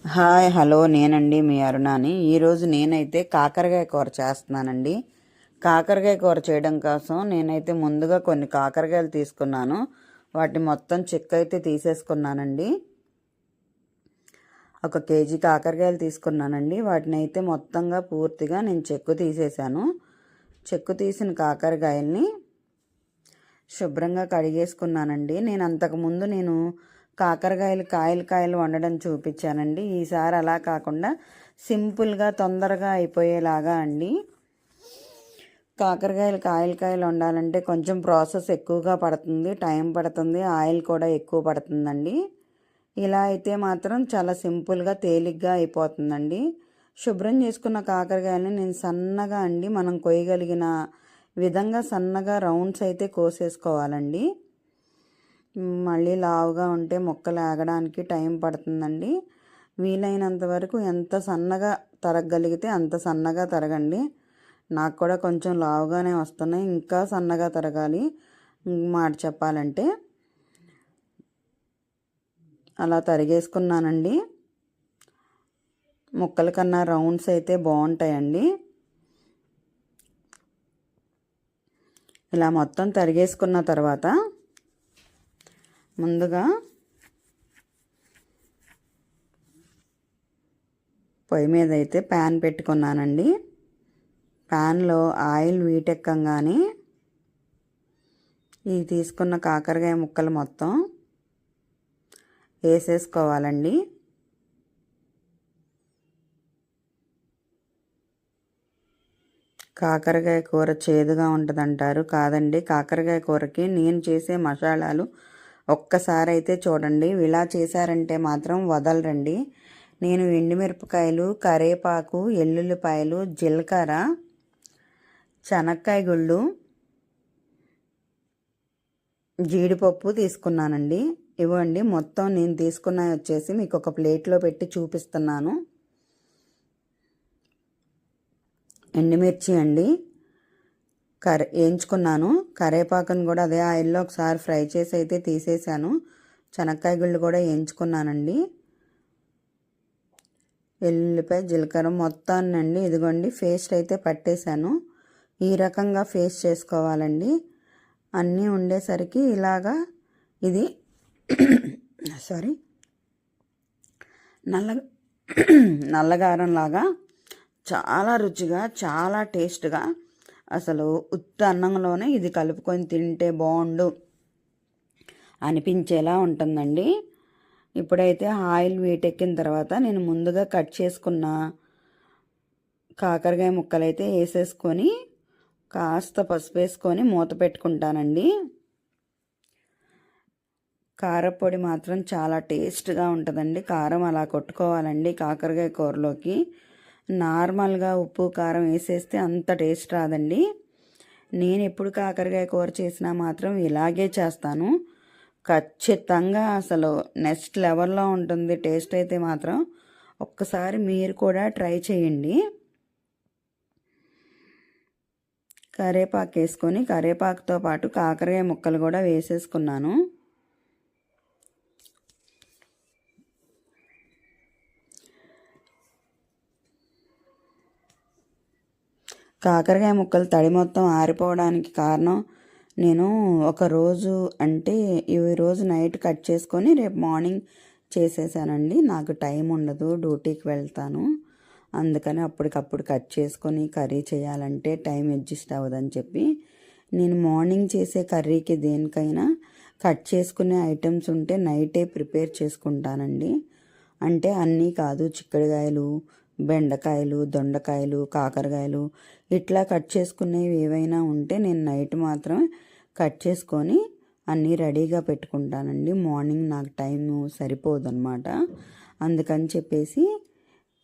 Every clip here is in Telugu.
హాయ్ హలో నేనండి మీ అరుణాని. ఈరోజు నేనైతే కాకరకాయ కూర చేస్తున్నానండి. కాకరకాయ కూర చేయడం కోసం నేనైతే ముందుగా కొన్ని కాకరకాయలు తీసుకున్నాను. వాటిని మొత్తం చెక్కు అయితే తీసేసుకున్నానండి. 1 కేజీ కాకరకాయలు తీసుకున్నానండి. వాటిని అయితే మొత్తంగా పూర్తిగా నేను చెక్కు తీసేసాను. చెక్కు తీసిన కాకరకాయల్ని శుభ్రంగా కడిగేసుకున్నానండి. అంతకుముందు నేను కాకరకాయలు వండడం చూపించానండి. ఈసారి అలా కాకుండా సింపుల్గా తొందరగా అయిపోయేలాగా అండి. కాకరకాయలు వండాలంటే కొంచెం ప్రాసెస్ ఎక్కువగా పడుతుంది, టైం పడుతుంది, ఆయిల్ కూడా ఎక్కువ పడుతుందండి. ఇలా అయితే మాత్రం చాలా సింపుల్గా తేలిగ్గా అయిపోతుందండి. శుభ్రం చేసుకున్న కాకరకాయలని నేను సన్నగా అండి మనం కొయ్యగలిగిన విధంగా సన్నగా రౌండ్స్ అయితే కోసేసుకోవాలండి. మళ్ళీ లావుగా ఉంటే ముక్కలు ఆగడానికి టైం పడుతుందండి. వీలైనంత వరకు ఎంత సన్నగా తరగగలిగితే అంత సన్నగా తరగండి. నాకు కూడా కొంచెం లావుగానే వస్తున్నాయి, ఇంకా సన్నగా తరగాలి మాట చెప్పాలంటే. అలా తరిగేసుకున్నానండి. ముక్కల కన్నా రౌండ్స్ అయితే బాగుంటాయండి. ఇలా మొత్తం తరిగేసుకున్న తర్వాత ముందుగా పొయ్యి మీద అయితే ప్యాన్ పెట్టుకున్నానండి. ప్యాన్లో ఆయిల్ వీటెక్కంగానే ఈ తీసుకున్న కాకరకాయ ముక్కలు మొత్తం వేసేసుకోవాలండి. కాకరకాయ కూర చేదుగా ఉంటుందంటారు, కాదండి. కాకరకాయ కూరకి నేను చేసే మసాలాలు ఒక్కసారి అయితే చూడండి. ఇలా చేశారంటే మాత్రం వదలరండి. నేను ఎండుమిరపకాయలు, కరివేపాకు, ఎల్లుల్లిపాయలు, జీలకర్ర, శనక్కాయ గుళ్ళు, జీడిపప్పు తీసుకున్నానండి. ఇవ్వండి మొత్తం నేను తీసుకున్నవి వచ్చేసి మీకు ఒక ప్లేట్లో పెట్టి చూపిస్తున్నాను. ఎండుమిర్చి అండి వేయించుకున్నాను. కరివేపాకును కూడా అదే ఆయిల్లో ఒకసారి ఫ్రై చేసి అయితే తీసేసాను. శనక్కాయ గుళ్ళు కూడా వేయించుకున్నానండి. ఎల్లుల్లిపాయ, జీలకర్ర మొత్తాన్నండి ఇదిగోండి పేస్ట్ అయితే పట్టేశాను. ఈ రకంగా పేస్ట్ చేసుకోవాలండి. అన్నీ ఉండేసరికి ఇలాగా ఇది సారీ నల్లగారంలాగా చాలా రుచిగా, చాలా టేస్ట్గా, అసలు ఉత్త అన్నంలోనే ఇది కలుపుకొని తింటే బాగుండు అనిపించేలా ఉంటుందండి. ఇప్పుడైతే ఆయిల్ వీటెక్కిన తర్వాత నేను ముందుగా కట్ చేసుకున్న కాకరకాయ ముక్కలు అయితే వేసేసుకొని కాస్త పసుపు వేసుకొని మూత పెట్టుకుంటానండి. కారపొడి మాత్రం చాలా టేస్ట్గా ఉంటుందండి. కారం అలా కొట్టుకోవాలండి కాకరకాయ కూరలోకి. నార్మల్గా ఉప్పు కారం వేసేస్తే అంత టేస్ట్ రాదండి. నేను ఎప్పుడు కాకరకాయ కూర చేసినా మాత్రం ఇలాగే చేస్తాను. ఖచ్చితంగా అసలు నెక్స్ట్ లెవెల్లో ఉంటుంది టేస్ట్ అయితే మాత్రం. ఒక్కసారి మీరు కూడా ట్రై చేయండి. కరివేపాకు వేసుకొని కరివేపాకుతో పాటు కాకరకాయ ముక్కలు కూడా వేసేసుకున్నాను. కాకరకాయ ముక్కలు తడి మొత్తం ఆరిపోవడానికి కారణం నేను ఒకరోజు అంటే ఈరోజు నైట్ కట్ చేసుకొని రేపు మార్నింగ్ చేసేసానండి. నాకు టైం ఉండదు, డ్యూటీకి వెళ్తాను. అందుకని అప్పటికప్పుడు కట్ చేసుకొని కర్రీ చేయాలంటే టైం అడ్జస్ట్ అవ్వదని చెప్పి నేను మార్నింగ్ చేసే కర్రీకి దేనికైనా కట్ చేసుకునే ఐటమ్స్ ఉంటే నైటే ప్రిపేర్ చేసుకుంటానండి. అంటే అన్నీ కాదు, చిక్కుడుకాయలు, బెండకాయలు, దొండకాయలు, కాకరకాయలు ఇట్లా కట్ చేసుకునేవి ఏవైనా ఉంటే నేను నైట్ మాత్రం కట్ చేసుకొని అన్నీ రెడీగా పెట్టుకుంటానండి. మార్నింగ్ నాకు టైము సరిపోదన్నమాట. అందుకని చెప్పేసి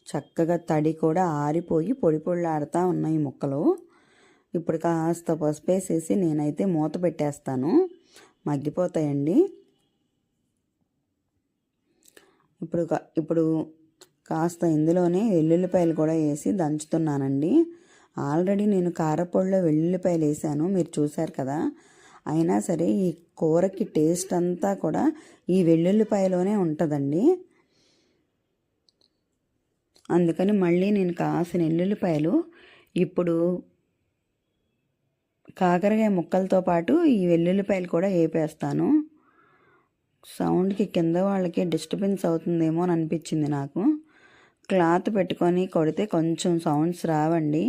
చక్కగా తడి కూడా ఆరిపోయి పొడి పొడిలాడుతూ ఉన్నాయి ముక్కలు. ఇప్పుడు కాస్త పసుపు వేసేసి నేనైతే మూత పెట్టేస్తాను, మగ్గిపోతాయండి. ఇప్పుడు కాస్త ఇందులోనే వెల్లుల్లిపాయలు కూడా వేసి దంచుతున్నానండి. ఆల్రెడీ నేను కారపొడిలో వెల్లుల్లిపాయలు వేసాను, మీరు చూశారు కదా. అయినా సరే ఈ కూరకి టేస్ట్ అంతా కూడా ఈ వెల్లుల్లిపాయలోనే ఉంటుందండి. అందుకని మళ్ళీ నేను కాసిన ఎల్లుల్లిపాయలు ఇప్పుడు కాకరకాయ ముక్కలతో పాటు ఈ వెల్లుల్లిపాయలు కూడా వేపేస్తాను. సౌండ్కి కింద వాళ్ళకి డిస్టర్బెన్స్ అవుతుందేమో అని అనిపించింది నాకు. క్లాత్ పెట్టుకొని కొడితే కొంచెం సౌండ్స్ రావండి.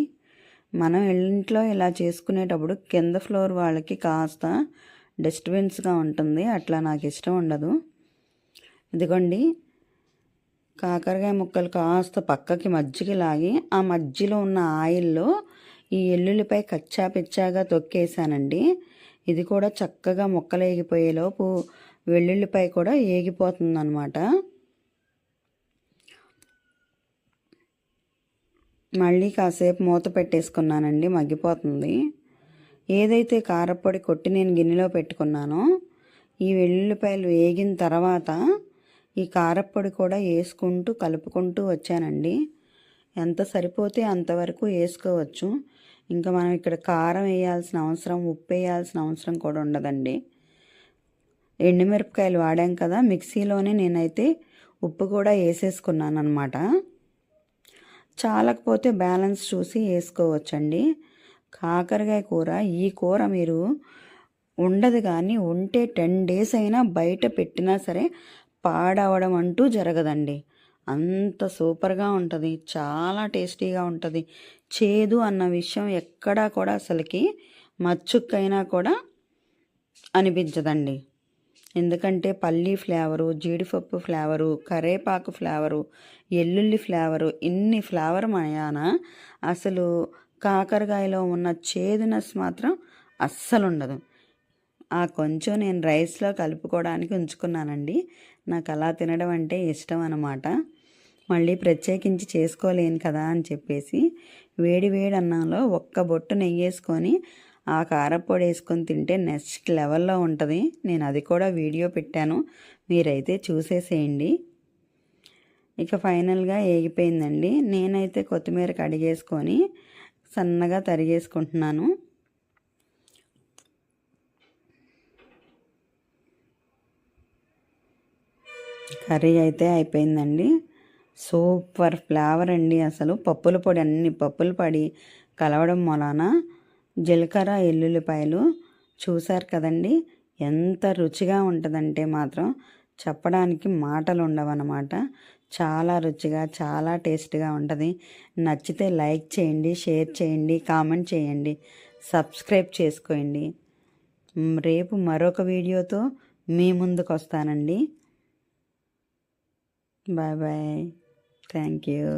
మనం ఇంట్లో ఇలా చేసుకునేటప్పుడు కింద ఫ్లోర్ వాళ్ళకి కాస్త డిస్టర్బెన్స్గా ఉంటుంది, అట్లా నాకు ఇష్టం ఉండదు. ఇదిగోండి కాకరకాయ ముక్కలు కాస్త పక్కకి మజ్జిగ లాగి ఆ మధ్యలో ఉన్న ఆయిల్లో ఈ ఎల్లుల్లిపై కచ్చా పిచ్చాగా తొక్కేసానండి. ఇది కూడా చక్కగా ముక్కలు ఏగిపోయేలోపు వెల్లుల్లిపాయ కూడా ఏగిపోతుంది అన్నమాట. మళ్ళీ కాసేపు మూత పెట్టేసుకున్నానండి, మగ్గిపోతుంది. ఏదైతే కారపొడి కొట్టి నేను గిన్నెలో పెట్టుకున్నానో ఈ వెల్లుల్లిపాయలు వేగిన తర్వాత ఈ కారపొడి కూడా వేసుకుంటూ కలుపుకుంటూ వచ్చానండి. ఎంత సరిపోతే అంతవరకు వేసుకోవచ్చు. ఇంకా మనం ఇక్కడ కారం వేయాల్సిన అవసరం, ఉప్పు వేయాల్సిన అవసరం కూడా ఉండదండి. ఎండుమిరపకాయలు వాడాం కదా, మిక్సీలోనే నేనైతే ఉప్పు కూడా వేసేసుకున్నాను అనమాట. చాలకపోతే బ్యాలెన్స్ చూసి వేసుకోవచ్చండి. కాకరకాయ కూర, ఈ కూర మీరు ఉండదు కానీ ఉంటే 10 days అయినా బయట పెట్టినా సరే పాడవడం అంటూ జరగదండి. అంత సూపర్గా ఉంటుంది, చాలా టేస్టీగా ఉంటుంది. చేదు అన్న విషయం ఎక్కడా కూడా అసలుకి మచ్చుక్కైనా కూడా అనిపించదండి. ఎందుకంటే పల్లీ ఫ్లేవరు, జీడిపప్పు ఫ్లేవరు, కరేపాకు ఫ్లేవరు, ఎల్లుల్లి ఫ్లేవరు, ఇన్ని ఫ్లేవర్ మయాన అసలు కాకరకాయలో ఉన్న చేదునెస్ మాత్రం అస్సలు ఉండదు. ఆ కొంచెం నేను రైస్లో కలుపుకోవడానికి ఉంచుకున్నానండి. నాకు అలా తినడం అంటే ఇష్టం అన్నమాట. మళ్ళీ ప్రత్యేకించి చేసుకోలేను కదా అని చెప్పేసి వేడి వేడి అన్నంలో ఒక్క బొట్టు నెయ్యి వేసుకొని ఆ కారపొడి వేసుకొని తింటే నెక్స్ట్ లెవెల్లో ఉంటుంది. నేను అది కూడా వీడియో పెట్టాను, మీరైతే చూసేసేయండి. ఇక ఫైనల్గా ఏగిపోయిందండి. నేనైతే కొత్తిమీర కడిగేసుకొని సన్నగా తరిగేసుకుంటున్నాను. కర్రీ అయితే అయిపోయిందండి. సూపర్ ఫ్లేవర్ అండి. అసలు పప్పుల పొడి, అన్ని పప్పుల పొడి కలవడం వలన జీలకర్ర, ఎల్లుల్లిపాయలు చూశారు కదండి ఎంత రుచిగా ఉంటుందంటే మాత్రం చెప్పడానికి మాటలు ఉండవన్నమాట. చాలా రుచిగా, చాలా టేస్ట్గా ఉంటుంది. నచ్చితే లైక్ చేయండి, షేర్ చేయండి, కామెంట్ చేయండి, సబ్స్క్రైబ్ చేసుకోండి. రేపు మరొక వీడియోతో మీ ముందుకు వస్తానండి. Bye bye. Thank you.